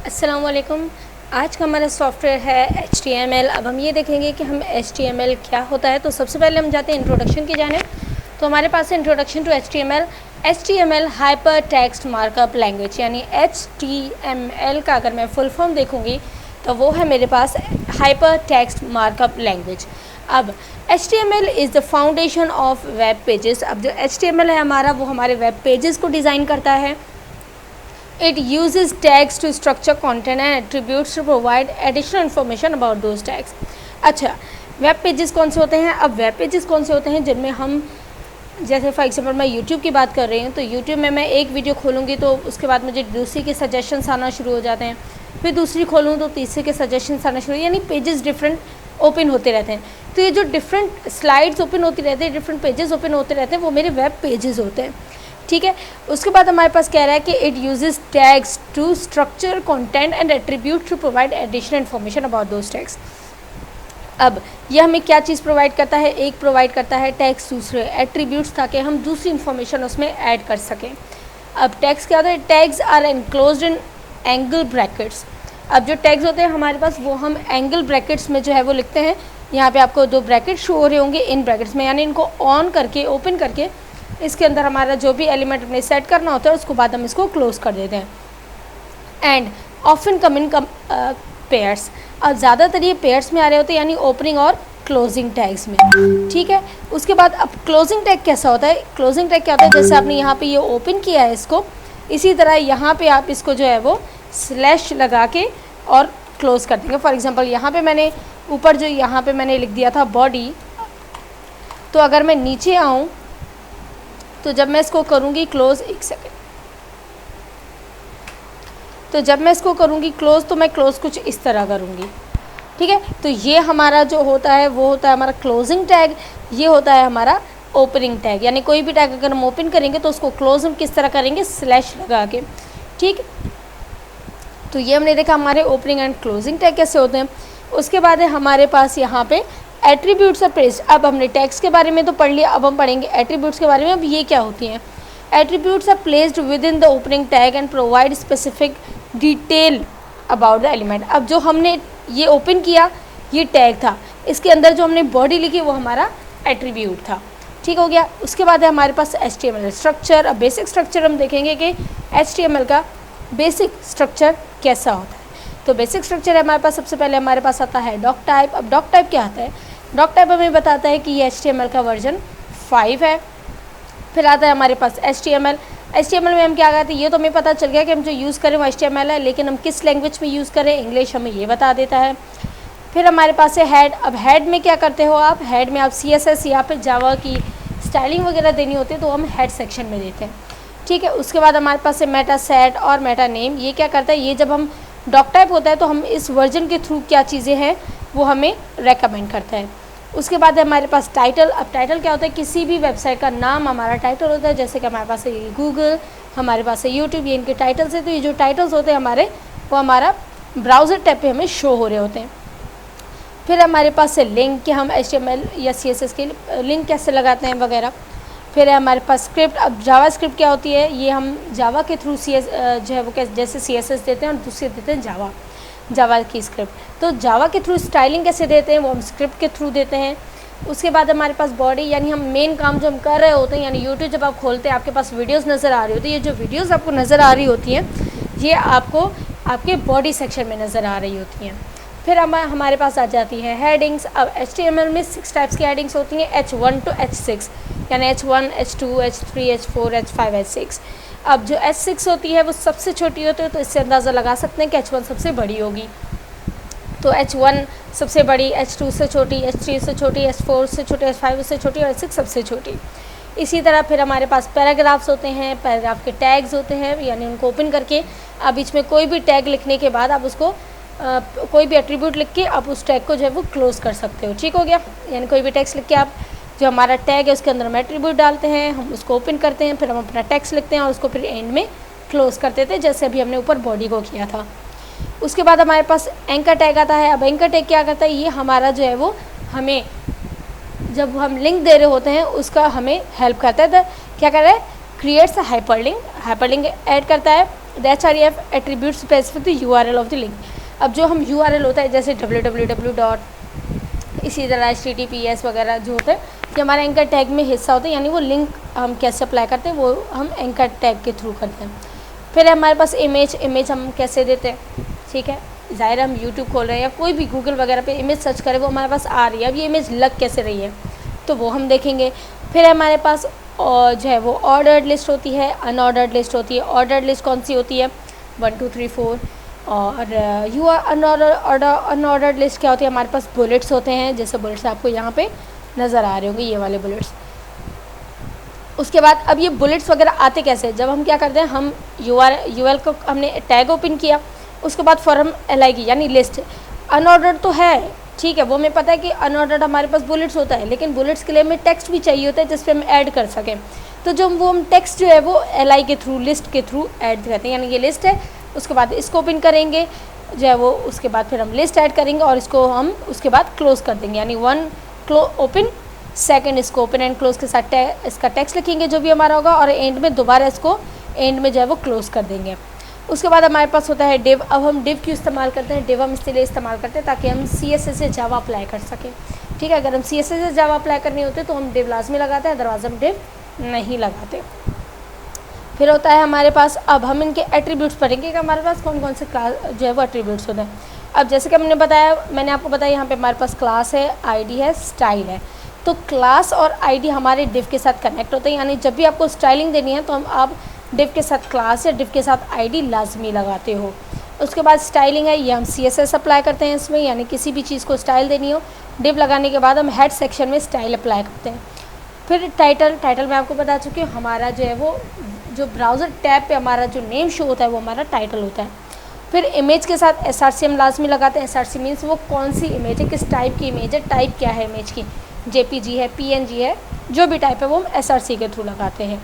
अस्सलामुअलैकुम। आज का हमारा सॉफ्टवेयर है HTML। अब हम ये देखेंगे कि हम HTML क्या होता है। तो सबसे पहले हम जाते हैं इंट्रोडक्शन की जानिब। तो हमारे पास है introduction to HTML। HTML hypertext markup language, यानी HTML का अगर मैं फुल फॉर्म देखूँगी तो वो है मेरे पास हाइपर टेक्स्ट मार्कअप लैंग्वेज। अब HTML is the foundation of web pages. अब जो HTML है हमारा, वो हमारे वेब पेजेस को डिज़ाइन करता है। It uses tags to structure content and attributes to provide additional information about those tags। अच्छा, वेब पेजेस कौन से होते हैं? अब वेब पेजेस कौन से होते हैं जिनमें हम, जैसे फॉर एग्जांपल मैं यूट्यूब की बात कर रही हूँ, तो यूट्यूब में मैं एक वीडियो खोलूँगी तो उसके बाद मुझे दूसरी के सजेशंस आना शुरू हो जाते हैं, फिर दूसरी खोलूँ तो तीसरे के सजेशंस आना शुरू, यानी पेजेस डिफरेंट ओपन होते रहते हैं। तो ये जो डिफरेंट स्लाइड्स ओपन होती रहती है, डिफरेंट पेजेस ओपन होते रहते हैं, वो मेरे वेब पेजेस होते हैं। ठीक है, उसके बाद हमारे पास कह रहा है कि it uses tags to structure content and attribute to provide additional information about those tags. अब यह हमें क्या चीज़ प्रोवाइड करता है? एक प्रोवाइड करता है टैग्स, दूसरे एट्रीब्यूट्स, ताकि हम दूसरी इन्फॉर्मेशन उसमें ऐड कर सकें। अब टैग्स क्या होता है? Tags are enclosed in angle brackets. अब जो टैग्स होते हैं हमारे पास, वो हम एंगल ब्रैकेट्स में जो है वो लिखते हैं। यहाँ पे आपको दो ब्रैकेट शो हो रहे होंगे इन ब्रैकेट्स में, यानी इनको ऑन करके, ओपन करके, इसके अंदर हमारा जो भी एलिमेंट अपने सेट करना होता है उसको बाद हम इसको क्लोज कर देते हैं। And often come in pairs. अब ज़्यादातर ये पेयर्स में आ रहे होते हैं, यानी ओपनिंग और क्लोजिंग टैग्स में। ठीक है, उसके बाद अब क्लोजिंग टैग कैसा होता है? क्लोजिंग टैग क्या होता है? जैसे आपने यहाँ पे ये ओपन किया है इसको, इसी तरह यहाँ पे आप इसको जो है वो स्लैश लगा के और क्लोज कर देंगे। फॉर एग्जाम्पल यहाँ पे मैंने ऊपर जो यहाँ पे मैंने लिख दिया था बॉडी, तो अगर मैं नीचे आऊँ तो जब मैं इसको करूँगी क्लोज़, एक सेकेंड, तो जब मैं इसको करूँगी क्लोज़, तो मैं क्लोज़ कुछ इस तरह करूँगी। ठीक है, तो ये हमारा जो होता है वो होता है हमारा क्लोजिंग टैग, ये होता है हमारा ओपनिंग टैग। यानी कोई भी टैग अगर हम ओपन करेंगे तो उसको क्लोज हम किस तरह करेंगे? स्लैश लगा के। ठीक, तो ये हमने देखा हमारे ओपनिंग एंड क्लोजिंग टैग कैसे होते हैं। उसके बाद है हमारे पास यहाँ पे एट्रीब्यूट्स ऑफ प्लेस। अब हमने टैग्स के बारे में तो पढ़ लिया, अब हम पढ़ेंगे एट्रीब्यूट्स के बारे में। अब ये क्या होती हैं? Attributes are placed within the opening tag and provide specific detail about the element. अब जो हमने ये ओपन किया, ये टैग था, इसके अंदर जो हमने बॉडी लिखी वो हमारा एट्रीब्यूट था। ठीक हो गया। उसके बाद है हमारे पास HTML स्ट्रक्चर। अब बेसिक स्ट्रक्चर हम देखेंगे कि HTML का बेसिक स्ट्रक्चर कैसा होता है। तो बेसिक स्ट्रक्चर है हमारे पास, सबसे पहले हमारे पास आता है डॉक टाइप। अब डॉक टाइप क्या आता है? डॉक टाइप हमें बताता है कि ये HTML का वर्जन 5 है। फिर आता है हमारे पास HTML। HTML में हम क्या करते हैं? ये तो हमें पता चल गया कि हम जो यूज़ करें वो HTML है, लेकिन हम किस लैंग्वेज में यूज़ करें, इंग्लिश, हमें ये बता देता है। फिर हमारे पास है हेड। अब हेड में क्या करते हो आप? हेड में आप CSS या फिर जावा की स्टाइलिंग वगैरह देनी होती है तो हम हेड सेक्शन में देते हैं। ठीक है, उसके बाद हमारे पास है मेटा सेट और मेटा नेम। ये क्या करता है? ये जब हम डॉक टाइप होता है तो हम इस वर्जन के थ्रू क्या चीज़ें हैं वो हमें रेकमेंड करता है। उसके बाद है हमारे पास टाइटल। अब टाइटल क्या होता है? किसी भी वेबसाइट का नाम हमारा टाइटल होता है। जैसे कि हमारे पास है गूगल, हमारे पास है यूट्यूब, ये इनके टाइटल्स है। तो ये जो टाइटल्स होते हैं हमारे, वो हमारा ब्राउज़र टैब पे हमें शो हो रहे होते हैं। फिर हमारे पास है लिंक, कि हम HTML या CSS के लिंक कैसे लगाते हैं वगैरह। फिर है हमारे पास स्क्रिप्ट। अब जावा स्क्रिप्ट क्या होती है? ये हम जावा के थ्रू जो है वो जैसे CSS देते हैं और दूसरे देते हैं जावा की स्क्रिप्ट। तो जावा के थ्रू स्टाइलिंग कैसे देते हैं वो हम स्क्रिप्ट के थ्रू देते हैं। उसके बाद हमारे पास बॉडी, यानी हम मेन काम जो हम कर रहे होते हैं, यानी यूट्यूब जब आप खोलते हैं आपके पास वीडियोस नज़र आ रही होती है। ये जो वीडियोस आपको नज़र आ रही होती हैं ये आपको आपके बॉडी सेक्शन में नज़र आ रही होती हैं। फिर हमारे पास आ जाती है हेडिंग्स। अब HTML में 6 टाइप्स की हेडिंग्स होती हैं, H1 to H6, यानी H1, H2, H3, H4, H5, H6। अब जो H6 होती है वो सबसे छोटी होती है, तो इससे अंदाज़ा लगा सकते हैं कि H1 सबसे बड़ी होगी। तो H1 सबसे बड़ी, H2 से छोटी, H3 से छोटी, H4 से छोटी, H5 से छोटी और H6 सबसे छोटी। इसी तरह फिर हमारे पास पैराग्राफ्स होते हैं, पैराग्राफ के टैग्स होते हैं, यानी उनको ओपन करके आप बीच में कोई भी टैग लिखने के बाद आप उसको कोई भी एट्रीब्यूट लिख के आप उस टैग को जो है वो क्लोज़ कर सकते हो। ठीक हो गया, यानी कोई भी टेक्स्ट लिख के आप जो हमारा टैग है उसके अंदर हम एट्रीब्यूट डालते हैं, हम उसको ओपन करते हैं, फिर हम अपना टेक्स्ट लिखते हैं और उसको फिर एंड में क्लोज़ करते थे, जैसे अभी हमने ऊपर बॉडी को किया था। उसके बाद हमारे पास एंकर टैग आता है। अब एंकर टैग क्या करता है? ये हमारा जो है वो हमें जब हम लिंक दे रहे होते हैं उसका हमें हेल्प करता है। तो क्या कर रहा है? क्रिएट्स अ हाइपरलिंक ऐड करता है। The HREF attribute specific the URL of the link. अब जो हम URL होता है जैसे www. इसी तरह HTTPS वगैरह जो होते हैं ये हमारे एंकर टैग में हिस्सा होते हैं, यानी वो लिंक हम कैसे अप्लाई करते हैं वो हम एंकर टैग के थ्रू करते हैं। फिर हमारे पास इमेज हम कैसे देते हैं, ठीक है, ज़ाहिर हम यूट्यूब खोल रहे हैं या कोई भी गूगल वगैरह पे इमेज सर्च करें वो हमारे पास आ रही है, अब ये इमेज लग कैसे रही है तो वो हम देखेंगे। फिर हमारे पास जो है वो ऑर्डर्ड लिस्ट होती है, अनऑर्डर्ड लिस्ट होती है। ऑर्डर्ड लिस्ट कौन सी होती है 1 2 3 4, और अनऑर्डर्ड लिस्ट क्या होती है, हमारे पास बुलेट्स होते हैं, जैसे बुलेट्स आपको यहाँ पे नज़र आ रहे होंगे ये वाले बुलेट्स। उसके बाद अब ये बुलेट्स वगैरह आते कैसे, जब हम क्या करते हैं हम URL को हमने टैग ओपन किया, उसके बाद फॉर्म LI की यानी लिस्ट। अनऑर्डर्ड तो है, ठीक है, वो हमें पता है कि अनऑर्डर्ड हमारे पास बुलेट्स होता है, लेकिन बुलेट्स के लिए हमें टेक्स्ट भी चाहिए होता है जिस पे हम ऐड कर सकें। तो जो हम टेक्स्ट जो है वो LI के थ्रू, लिस्ट के थ्रू ऐड करते हैं, यानी ये लिस्ट है, उसके बाद इसको ओपन करेंगे जो है वो, उसके बाद फिर हम लिस्ट ऐड करेंगे और इसको हम उसके बाद क्लोज़ कर देंगे, यानी 1 ओपन, सेकंड इसको ओपन एंड क्लोज के साथ इसका टेक्स्ट लिखेंगे जो भी हमारा होगा, और एंड में दोबारा इसको एंड में जो है वो क्लोज़ कर देंगे। उसके बाद हमारे पास होता है डिव। अब हम डिव क्यों इस्तेमाल करते हैं, डिव हम इसलिए इस्तेमाल करते हैं ताकि हम CSS से जावा अप्लाई कर सकें, ठीक है। अगर हम CSS से जावा अप्लाई करनी होती है तो हम डिव लाजमी लगाते हैं, अदरवाइज हम डिव नहीं लगाते। फिर होता है हमारे पास, अब हम इनके एट्रीब्यूट्स पढ़ेंगे कि हमारे पास कौन कौन से क्लास जो है वो एट्रीब्यूट्स होते हैं। अब जैसे कि मैंने आपको बताया यहाँ पे हमारे पास क्लास है, ID है, स्टाइल है। तो क्लास और ID हमारे डिव के साथ कनेक्ट होते हैं, यानी जब भी आपको स्टाइलिंग देनी है तो आप डिव के साथ क्लास या डिव के साथ ID लाजमी लगाते हो। उसके बाद स्टाइलिंग है, ये हम CSS अप्लाई करते हैं इसमें, यानी किसी भी चीज़ को स्टाइल देनी हो, डिव लगाने के बाद हम हेड सेक्शन में स्टाइल अप्लाई करते हैं। फिर टाइटल मैं आपको बता चुकी हूँ, हमारा जो है वो जो ब्राउज़र टैब पे हमारा जो नेम शो होता है वो हमारा टाइटल होता है। फिर इमेज के साथ SRC हम लाजमी लगाते हैं। SRC मीन्स वो कौन सी इमेज है, किस टाइप की इमेज है, टाइप क्या है इमेज की, JPG है, PNG है, जो भी टाइप है वो हम SRC के थ्रू लगाते हैं।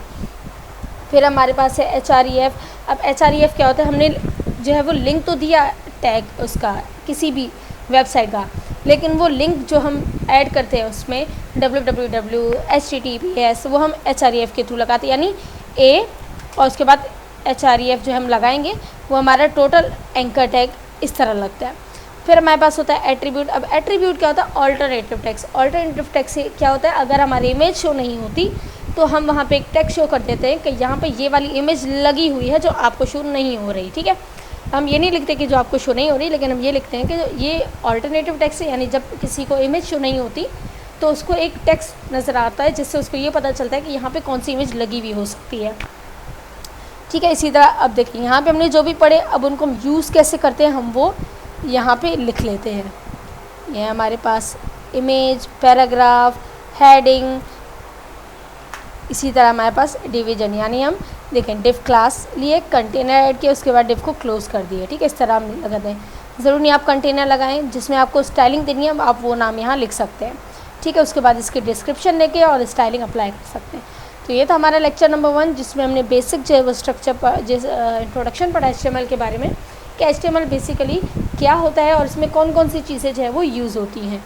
फिर हमारे पास है HREF। अब HREF क्या होता है, हमने जो है वो लिंक तो दिया टैग उसका किसी भी वेबसाइट का, लेकिन वो लिंक जो हम ऐड करते हैं उसमें www, HTTPS वो हम HREF के थ्रू लगाते हैं, यानी A और उसके बाद HREF जो हम लगाएंगे वो हमारा टोटल एंकर टैग इस तरह लगता है। फिर हमारे पास होता है एट्रीब्यूट। अब एट्रीब्यूट क्या होता है, ऑल्टरनेटिव टेक्स्ट। ऑल्टरनेटिव टेक्स्ट क्या होता है, अगर हमारी इमेज शो नहीं होती तो हम वहाँ पे एक टेक्स्ट शो कर देते हैं कि यहाँ पे ये वाली इमेज लगी हुई है जो आपको शो नहीं हो रही, ठीक है। हम ये नहीं लिखते कि जो आपको शो नहीं हो रही, लेकिन हम ये लिखते हैं कि जो ये ऑल्टरनेटिव टेक्स्ट है, यानी जब किसी को इमेज शो नहीं होती तो उसको एक टेक्स्ट नज़र आता है जिससे उसको ये पता चलता है कि यहाँ पे कौन सी इमेज लगी हुई हो सकती है, ठीक है। इसी तरह अब देखिए यहाँ पे हमने जो भी पढ़े, अब उनको हम यूज़ कैसे करते हैं हम वो यहाँ पे लिख लेते हैं। ये हमारे पास इमेज, पैराग्राफ, हेडिंग, इसी तरह हमारे पास डिवीजन, यानी हम देखें डिव क्लास लिए, कंटेनर ऐड किया, उसके बाद डिव को क्लोज़ कर दिए, ठीक है। इस तरह हम लगाते हैं, ज़रूर नहीं आप कंटेनर लगाएं, जिसमें आपको स्टाइलिंग देनी है आप वो नाम यहाँ लिख सकते हैं, ठीक है। उसके बाद इसकी डिस्क्रिप्शन लेके और स्टाइलिंग अप्लाई कर सकते हैं। तो ये था हमारा लेक्चर नंबर 1 जिसमें हमने बेसिक जो है वो स्ट्रक्चर पर इंट्रोडक्शन पढ़ा HTML के बारे में कि HTML बेसिकली क्या होता है और इसमें कौन कौन सी चीज़ें जो है वो यूज़ होती हैं।